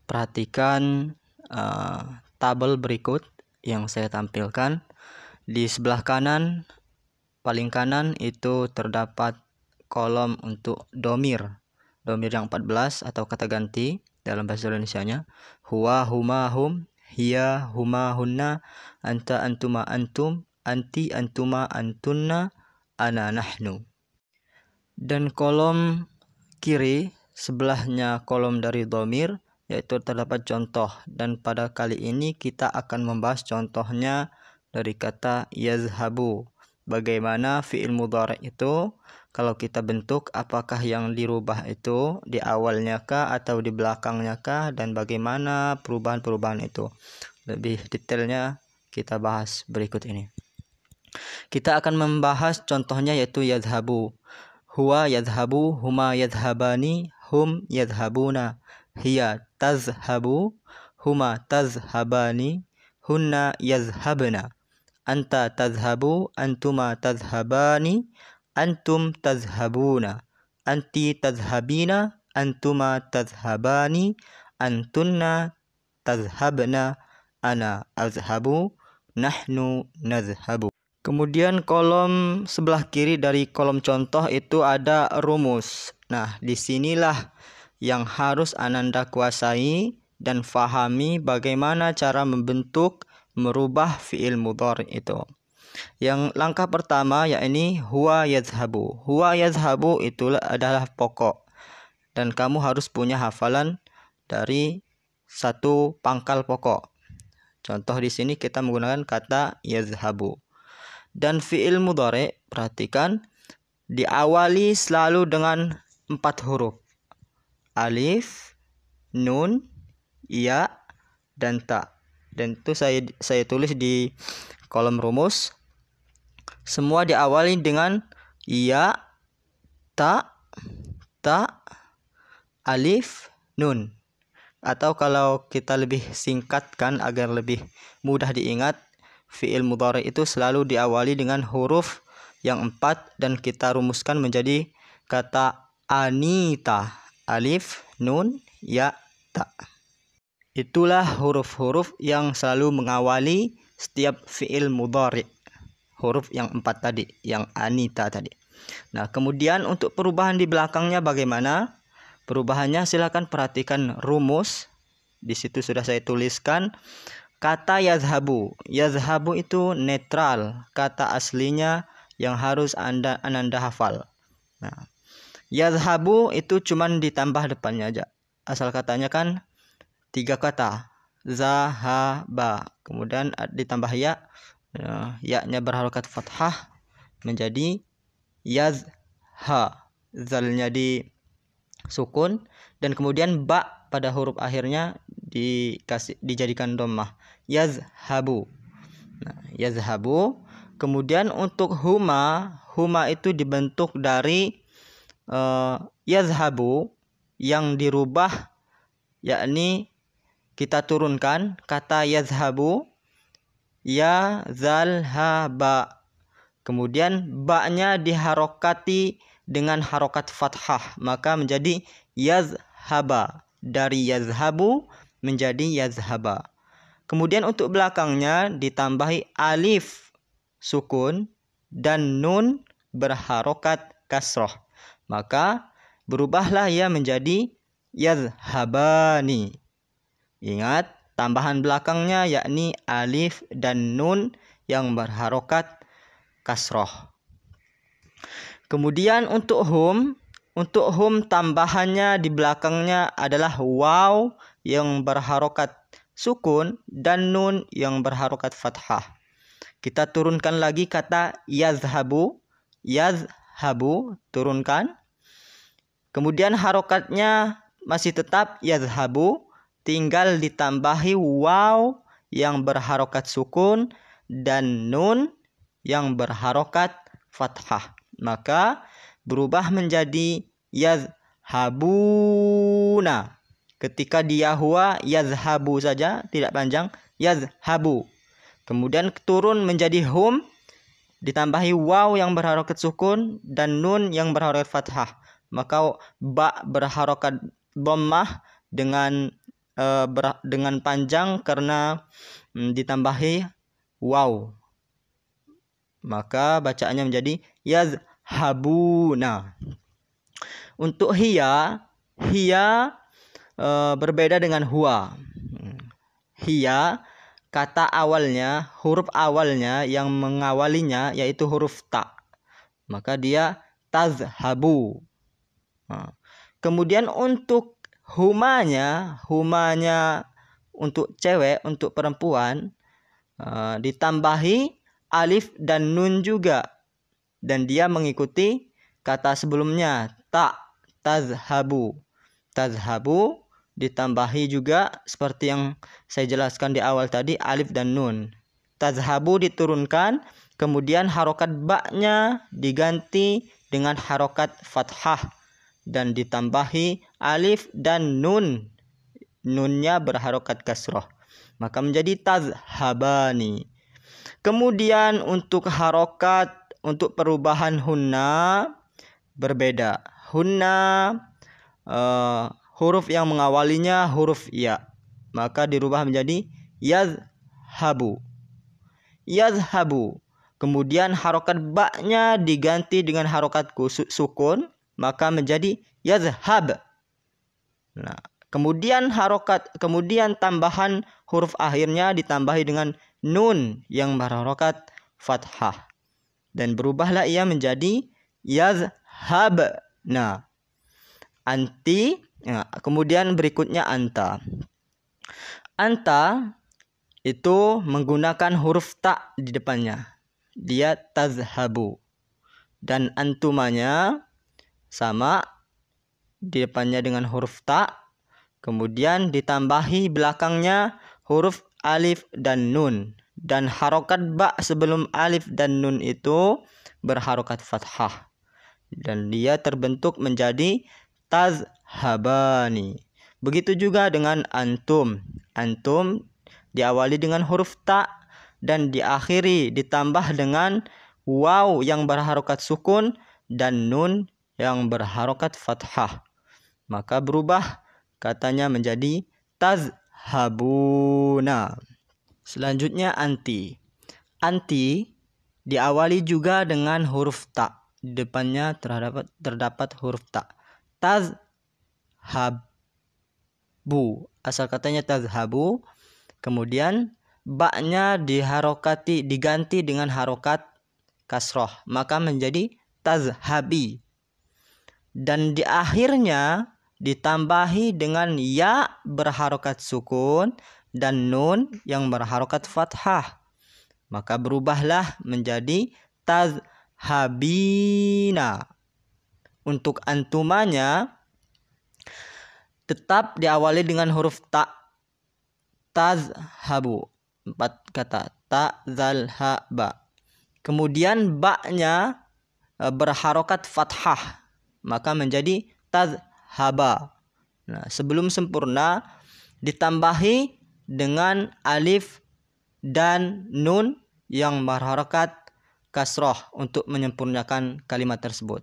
Perhatikan tabel berikut yang saya tampilkan. Di sebelah kanan, paling kanan itu terdapat kolom untuk domir. Domir yang 14 atau kata ganti dalam bahasa Indonesianya. Huwa, huma, hum, hiya, huma, hunna, anta, antuma, antum, anti, antuma, antunna, ana, nahnu. Dan kolom kiri sebelahnya kolom dari domir, yaitu terdapat contoh, dan pada kali ini kita akan membahas contohnya dari kata yazhabu. Bagaimana fi'il mudhari itu kalau kita bentuk, apakah yang dirubah itu di awalnya kah atau di belakangnya kah, dan bagaimana perubahan-perubahan itu. Lebih detailnya kita bahas berikut ini. Kita akan membahas contohnya yaitu yazhabu. Huwa yadhhabu, huma yadhhabani, hum yadhhabuna, hiya tazhabu, huma tazhabani, hunna yazhabna, anta tazhabu, antuma tazhabani, antum tazhabuna, anti tazhabina, antuma tazhabani, antunna tazhabna, ana azhabu, nahnu nazhabu. Kemudian kolom sebelah kiri dari kolom contoh itu ada rumus. Nah, disinilah yang harus Ananda kuasai dan fahami bagaimana cara membentuk, merubah fi'il mudhari itu. Yang langkah pertama yakni huwa yazhabu. Huwa yazhabu itu adalah pokok. Dan kamu harus punya hafalan dari satu pangkal pokok. Contoh di sini kita menggunakan kata yazhabu. Dan fi'il mudhari, perhatikan, diawali selalu dengan 4 huruf. Alif, nun, ya, dan ta. Dan itu saya tulis di kolom rumus. Semua diawali dengan ya, ta, alif, nun. Atau kalau kita lebih singkatkan agar lebih mudah diingat, fi'il mudhari itu selalu diawali dengan huruf yang 4 dan kita rumuskan menjadi kata anita. Alif, nun, ya, ta. Itulah huruf-huruf yang selalu mengawali setiap fi'il mudhari. Huruf yang 4 tadi, yang anita tadi. Nah, kemudian untuk perubahan di belakangnya bagaimana? Perubahannya silakan perhatikan rumus. Di situ sudah saya tuliskan. Kata yazhabu. Yazhabu itu netral. Kata aslinya yang harus Ananda hafal. Nah, yazhabu itu cuman ditambah depannya aja. Asal katanya kan 3 kata. Zahaba. Kemudian ditambah ya. Ya-nya berharokat fathah menjadi yazha. Zalnya di sukun dan kemudian ba pada huruf akhirnya dijadikan dhammah. Yazhabu. Nah, yazhabu. Kemudian untuk huma itu dibentuk dari yazhabu yang dirubah, yakni kita turunkan kata yazhabu ya zal ha ba. Kemudian ba-nya diharokati dengan harokat fathah, maka menjadi yazhaba. Dari yazhabu menjadi yazhaba. Kemudian untuk belakangnya ditambahi alif sukun dan nun berharokat kasroh. Maka berubahlah ia menjadi yazhabani. Ingat, tambahan belakangnya yakni alif dan nun yang berharokat kasroh. Kemudian untuk hum tambahannya di belakangnya adalah waw yang berharokat sukun dan nun yang berharokat fathah. Kita turunkan lagi kata yazhabu, turunkan. Kemudian harokatnya masih tetap yazhabu, tinggal ditambahi waw yang berharokat sukun dan nun yang berharokat fathah. Maka berubah menjadi yazhabuna. Ketika dia huwa yazhabu saja, tidak panjang, yazhabu. Kemudian turun menjadi hum, ditambahi waw yang berharokat sukun dan nun yang berharokat fathah. Maka ba berharokat dhammah dengan dengan panjang karena ditambahi waw. Maka bacaannya menjadi yazhabuna. Untuk hiya berbeda dengan huwa. Hiya, kata awalnya, huruf awalnya yang mengawalinya yaitu huruf ta. Maka dia tazhabu. Kemudian untuk humanya untuk cewek, untuk perempuan, ditambahi alif dan nun juga, dan dia mengikuti kata sebelumnya ta, tazhabu. Tazhabu ditambahi juga seperti yang saya jelaskan di awal tadi, alif dan nun. Tazhabu diturunkan, kemudian harokat ba-nya diganti dengan harokat fathah dan ditambahi alif dan nun. Nunnya berharokat kasroh, maka menjadi tazhabani. Kemudian untuk harokat, untuk perubahan hunna berbeda. Hunna huruf yang mengawalinya huruf ya, maka dirubah menjadi yazhabu. Yazhabu. Kemudian harokat ba-nya diganti dengan harokat sukun, maka menjadi yazhab. Nah, kemudian tambahan huruf akhirnya ditambahi dengan nun yang berharokat fathah, dan berubahlah ia menjadi yazhab. Nah, anti. Nah, kemudian berikutnya anta. Anta itu menggunakan huruf ta di depannya, dia tazhabu. Dan antumanya sama, di depannya dengan huruf ta, kemudian ditambahi belakangnya huruf alif dan nun, dan harokat ba sebelum alif dan nun itu berharokat fathah, dan dia terbentuk menjadi tazhabani. Begitu juga dengan antum. Antum diawali dengan huruf ta dan diakhiri ditambah dengan waw yang berharokat sukun dan nun yang berharokat fathah, maka berubah katanya menjadi tazhabuna. Selanjutnya anti. Anti diawali juga dengan huruf ta. Di depannya terdapat huruf ta. Tazhabu. Asal katanya tazhabu. Kemudian ba-nya diganti dengan harokat kasroh, maka menjadi tazhabi. Dan di akhirnya ditambahi dengan ya berharokat sukun dan nun yang berharokat fathah, maka berubahlah menjadi tazhabina. Untuk antumanya tetap diawali dengan huruf ta, tazhabu, 4 kata, ta zal ha ba. Kemudian ba-nya berharokat fathah, maka menjadi tazhaba. Nah, sebelum sempurna ditambahi dengan alif dan nun yang berharokat kasroh untuk menyempurnakan kalimat tersebut.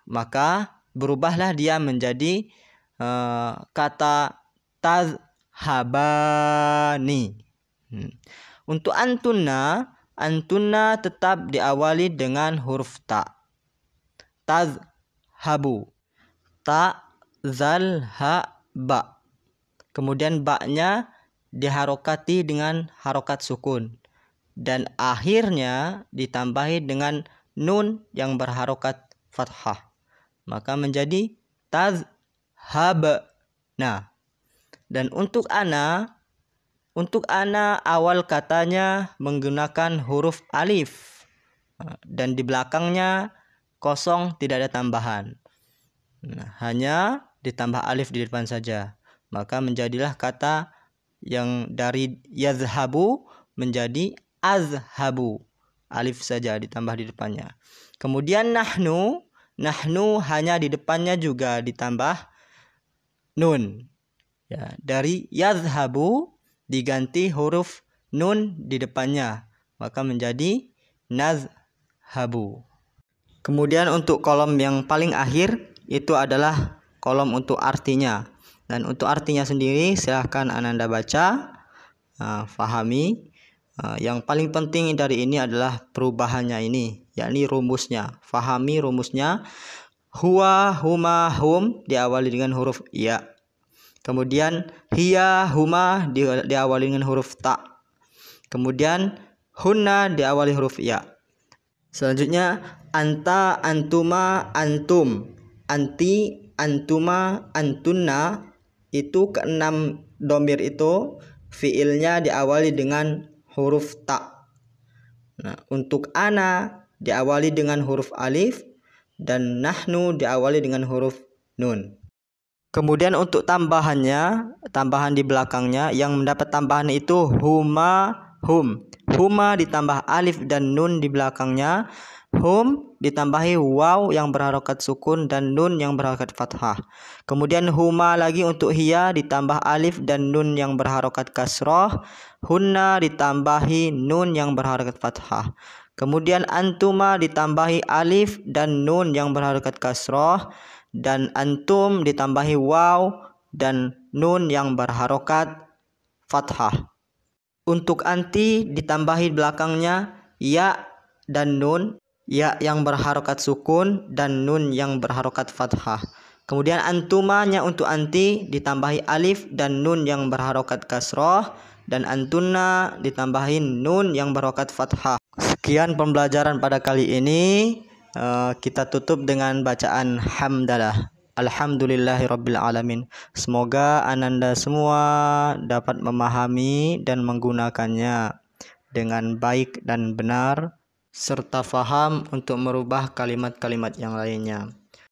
Maka berubahlah dia menjadi kata tazhabani. Untuk antunna tetap diawali dengan huruf ta. Tazhabu. Ta zal ha ba. Kemudian ba-nya diharokati dengan harokat sukun, dan akhirnya ditambahi dengan nun yang berharokat fathah, maka menjadi tazhab. Nah, dan untuk ana awal katanya menggunakan huruf alif, dan di belakangnya kosong, tidak ada tambahan. Nah, hanya ditambah alif di depan saja, maka menjadilah kata yang dari yazhabu menjadi azhabu, alif saja ditambah di depannya. Kemudian nahnu hanya di depannya juga ditambah nun. Ya, dari yazhabu diganti huruf nun di depannya, maka menjadi nazhabu. Kemudian untuk kolom yang paling akhir itu adalah kolom untuk artinya. Dan untuk artinya sendiri silahkan Ananda baca, fahami. Yang paling penting dari ini adalah perubahannya ini, yakni rumusnya. Fahami rumusnya. Huwa, huma, hum diawali dengan huruf ya. Kemudian hiya, huma diawali dengan huruf ta. Kemudian hunna diawali huruf ya. Selanjutnya anta, antuma, antum, anti, antuma, antunna. Itu keenam domir itu fiilnya diawali dengan huruf ta. Nah, untuk ana diawali dengan huruf alif dan nahnu diawali dengan huruf nun. Kemudian untuk tambahannya, tambahan di belakangnya yang mendapat tambahan itu huma, hum. Huma ditambah alif dan nun di belakangnya. Hum ditambahi waw yang berharokat sukun dan nun yang berharokat fathah. Kemudian huma lagi untuk hiya ditambah alif dan nun yang berharokat kasroh. Hunna ditambahi nun yang berharokat fathah. Kemudian antuma ditambahi alif dan nun yang berharokat kasroh. Dan antum ditambahi waw dan nun yang berharokat fathah. Untuk anti ditambahi belakangnya ya dan nun, ya yang berharokat sukun dan nun yang berharokat fathah. Kemudian antumanya untuk anti ditambahi alif dan nun yang berharokat kasroh, dan antunna ditambahin nun yang berharokat fathah. Sekian pembelajaran pada kali ini. Kita tutup dengan bacaan hamdalah. Alhamdulillahirabbil alamin. Semoga Ananda semua dapat memahami dan menggunakannya dengan baik dan benar, serta faham untuk merubah kalimat-kalimat yang lainnya.